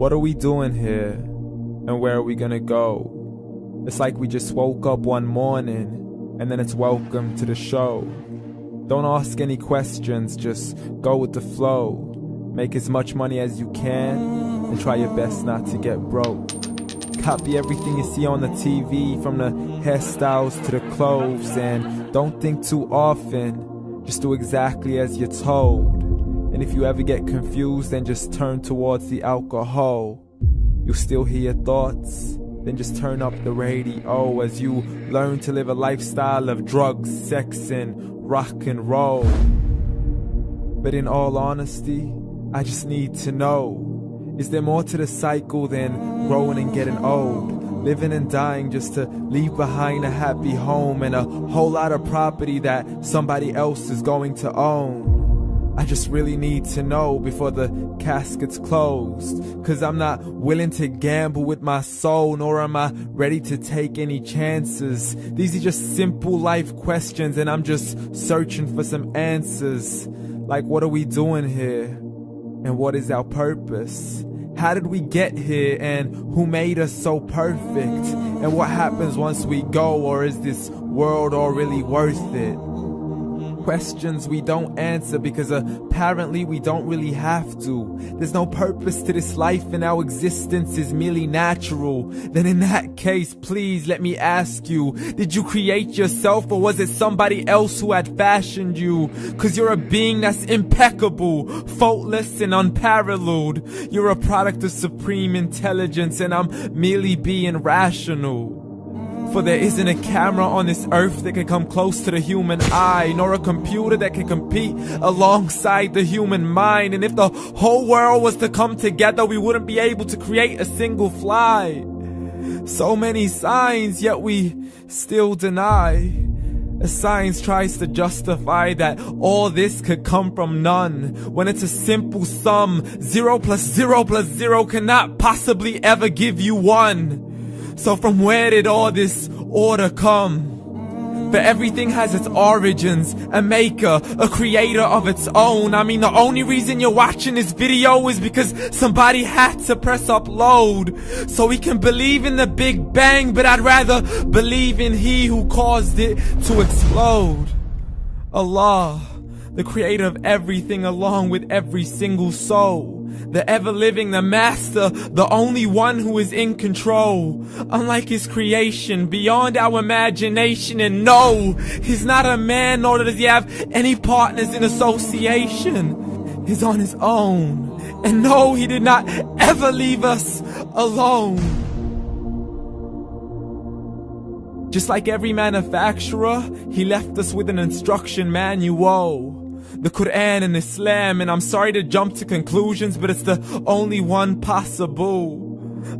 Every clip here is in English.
What are we doing here? And where are we gonna go? It's like we just woke up one morning, and then it's welcome to the show. Don't ask any questions, just go with the flow. Make as much money as you can, and try your best not to get broke. Copy everything you see on the TV, from the hairstyles to the clothes, and don't think too often, just do exactly as you're told. And if you ever get confused, then just turn towards the alcohol. You'll still hear your thoughts, then just turn up the radio as you learn to live a lifestyle of drugs, sex, and rock and roll. But in all honesty, I just need to know, is there more to the cycle than growing and getting old? Living and dying just to leave behind a happy home and a whole lot of property that somebody else is going to own. I just really need to know before the casket's closed, 'cause I'm not willing to gamble with my soul, nor am I ready to take any chances. These are just simple life questions, and I'm just searching for some answers. Like, what are we doing here? And what is our purpose? How did we get here, and who made us so perfect? And what happens once we go, or is this world all really worth it? Questions we don't answer because apparently we don't really have to. There's no purpose to this life and our existence is merely natural. Then in that case, please let me ask you, did you create yourself, or was it somebody else who had fashioned you? 'Cause you're a being that's impeccable, faultless and unparalleled. You're a product of supreme intelligence, and I'm merely being rational. For there isn't a camera on this earth that can come close to the human eye, nor a computer that can compete alongside the human mind. And if the whole world was to come together, we wouldn't be able to create a single fly. So many signs, yet we still deny. As science tries to justify that all this could come from none, when it's a simple sum. 0 plus 0 plus 0 cannot possibly ever give you 1. So from where did all this order come? For everything has its origins, a maker, a creator of its own. I mean, the only reason you're watching this video is because somebody had to press upload. So we can believe in the Big Bang, but I'd rather believe in He who caused it to explode. Allah, the creator of everything along with every single soul. The ever-living, the master, the only one who is in control. Unlike his creation, beyond our imagination. And no, he's not a man, nor does he have any partners in association. He's on his own. And no, he did not ever leave us alone. Just like every manufacturer, he left us with an instruction manual. The Quran and Islam, and I'm sorry to jump to conclusions, but it's the only one possible.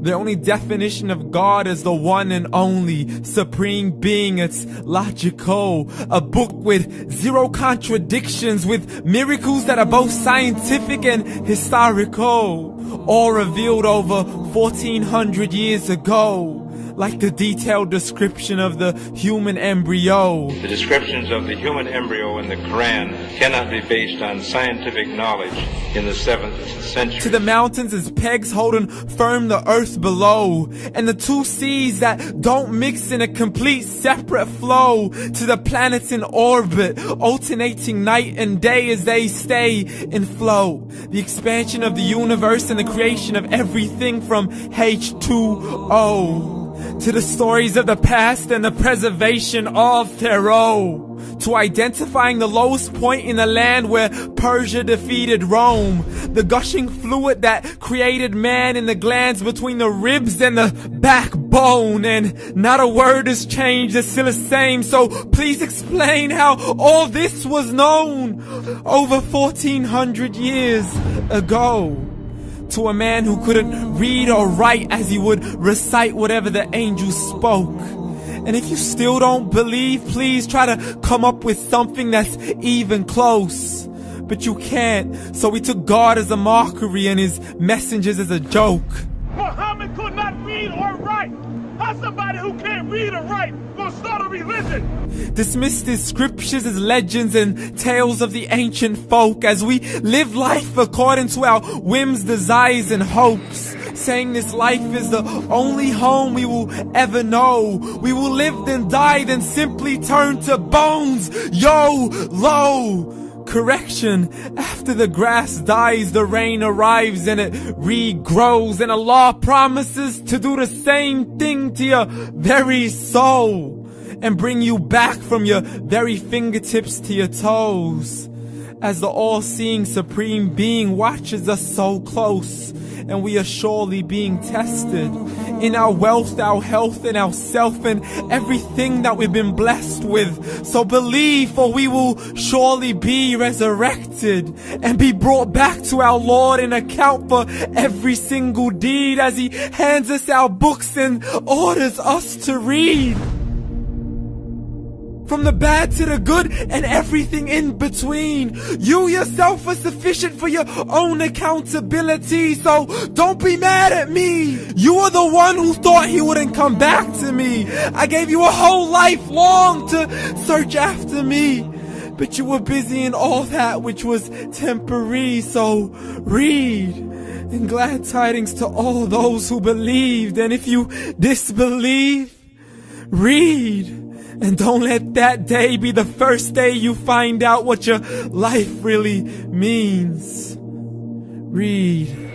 The only definition of God is the one and only supreme being. It's logical, a book with 0 contradictions, with miracles that are both scientific and historical, all revealed over 1400 years ago. Like the detailed description of the human embryo. The descriptions of the human embryo in the Quran cannot be based on scientific knowledge in the 7th century. To the mountains as pegs holding firm the earth below, and the 2 seas that don't mix in a complete separate flow. To the planets in orbit, alternating night and day as they stay in flow. The expansion of the universe and the creation of everything from H2O. To the stories of the past and the preservation of Pharaoh. To identifying the lowest point in the land where Persia defeated Rome. The gushing fluid that created man in the glands between the ribs and the backbone. And not a word has changed, it's still the same. So please explain how all this was known over 1400 years ago. To a man who couldn't read or write as he would recite whatever the angels spoke. And if you still don't believe, please try to come up with something that's even close. But you can't, so we took God as a mockery and his messengers as a joke. Muhammad could not read or write. How's somebody who can't read or write gonna start a religion? Dismissed his scriptures as legends and tales of the ancient folk as we live life according to our whims, desires, and hopes. saying this life is the only home we will ever know. We will live then die, then simply turn to bones. YOLO! Correction, after the grass dies, the rain arrives and it regrows, and Allah promises to do the same thing to your very soul and bring you back from your very fingertips to your toes, as the all-seeing supreme being watches us so close, and we are surely being tested in our wealth, our health, and our self, and everything that we've been blessed with. So believe, for we will surely be resurrected and be brought back to our Lord and account for every single deed, as He hands us our books and orders us to read. From the bad to the good and everything in between. You yourself are sufficient for your own accountability, so don't be mad at me. You are the one who thought He wouldn't come back to me. I gave you a whole life long to search after me, but you were busy in all that which was temporary. So read, and glad tidings to all those who believed. And if you disbelieve, read. And don't let that day be the first day you find out what your life really means. Read.